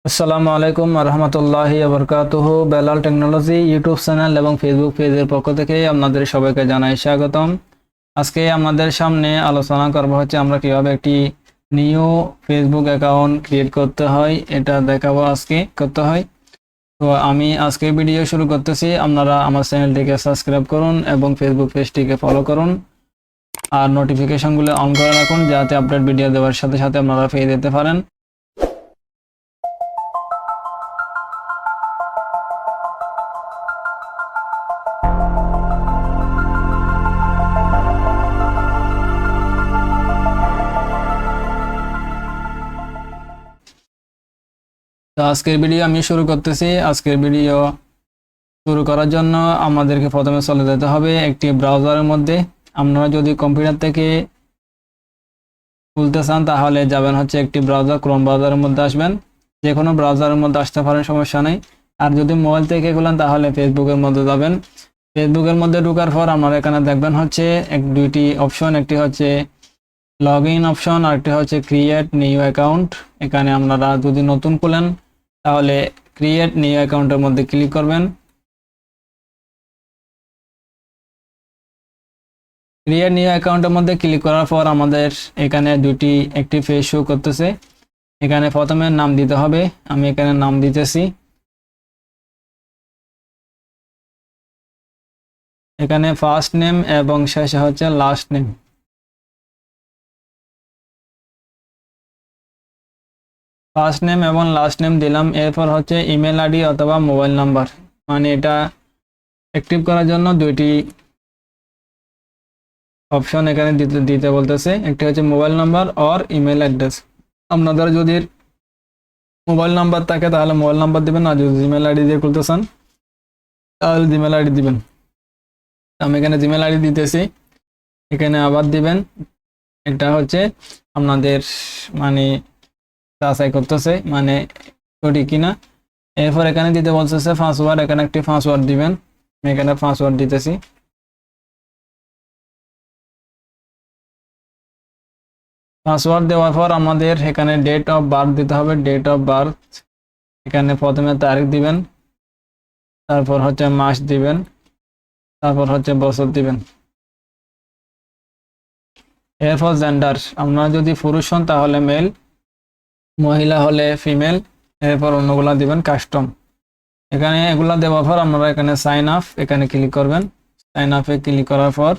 আসসালামু আলাইকুম রহমতুল্লাহি বরকাতুহু। বেলাল টেকনোলজি ইউটিউব চ্যানেল এবং ফেসবুক পেজের পক্ষ থেকে আপনাদের সবাইকে জানাই স্বাগতম। আজকে আমাদের সামনে আলোচনা করব হচ্ছে আমরা কিভাবে একটি নিউ ফেসবুক অ্যাকাউন্ট ক্রিয়েট করতে হয়, এটা দেখাবো আজকে করতে হয়। তো আমি আজকে ভিডিও শুরু করতেছি। আপনারা আমার চ্যানেলটিকে সাবস্ক্রাইব করুন এবং ফেসবুক পেজটিকে ফলো করুন আর নোটিফিকেশনগুলো অন করে রাখুন যাতে আপডেট ভিডিও দেওয়ার সাথে সাথে আপনারা পেয়ে যেতে পারেন। তো আজকের ভিডিও আমি শুরু করতেছি। আজকের ভিডিও শুরু করার জন্য আমাদেরকে প্রথমে চলে যেতে হবে একটি ব্রাউজারের মধ্যে। আপনারা যদি কম্পিউটার থেকে খুলতে চান তাহলে যাবেন হচ্ছে একটি ব্রাউজার, ক্রোম ব্রাউজারের মধ্যে আসবেন। যে কোনো ব্রাউজারের মধ্যে আসতে পারেন, সমস্যা নেই। আর যদি মোবাইল থেকে খুলেন তাহলে ফেসবুকের মধ্যে যাবেন। ফেসবুকের মধ্যে ঢোকার পর আপনারা এখানে দেখবেন হচ্ছে দুইটি অপশন, একটি হচ্ছে লগ ইন অপশন আর একটি হচ্ছে ক্রিয়েট নিউ অ্যাকাউন্ট। এখানে আপনারা যদি নতুন খুলেন তাহলে ক্রিয়েট নিউ অ্যাকাউন্টের মধ্যে ক্লিক করবেন। ক্রিয়েট নিউ অ্যাকাউন্টের মধ্যে ক্লিক করার পর আমাদের এখানে একটি পেজ শো করতেছে। এখানে প্রথমে নাম দিতে হবে, আমি এখানে নাম দিতেছি। এখানে ফার্স্ট নেম এবং শেষে হচ্ছে লাস্ট নেম। ফার্স্ট নেম এবং লাস্ট নেম দিলাম। এরপর হচ্ছে ইমেল আইডি অথবা মোবাইল নাম্বার, মানে এটা অ্যাক্টিভ করার জন্য দুইটি অপশন এখানে দিতে বলতেছে। একটি হচ্ছে মোবাইল নাম্বার আর ইমেল অ্যাড্রেস। আপনাদের যদি মোবাইল নাম্বার থাকে তাহলে মোবাইল নাম্বার দিবেন, আর যদি জিমেল আইডি দিয়ে খুলতে চান তাহলে জিমেল আইডি দিবেন। আমি এখানে জিমেল আইডি দিতেছি, এখানে আবার দিবেন। এটা হচ্ছে আপনাদের মানে যাচাই করতেছে মানে সঠিক কিনা। এরপর এখানে দিতে বলতেছে পাসওয়ার্ড, এখানে একটি পাসওয়ার্ড দিবেন। আমি এখানে পাসওয়ার্ড দিতেছি। পাসওয়ার্ড দেওয়ার পর আমাদের এখানে ডেট অফ বার্থ দিতে হবে। ডেট অফ বার্থ এখানে প্রথমে তারিখ দিবেন, তারপর হচ্ছে মাস দিবেন, তারপর হচ্ছে বছর দিবেন। এরপর জেন্ডার, আপনারা যদি পুরুষ হন তাহলে মেল, মহিলা হলে ফিমেল। এরপর অন্যগুলা দিবেন কাস্টম। এখানে এগুলা দেওয়ার পর আপনারা এখানে সাইন আপ এখানে ক্লিক করবেন। সাইন আপে ক্লিক করার পর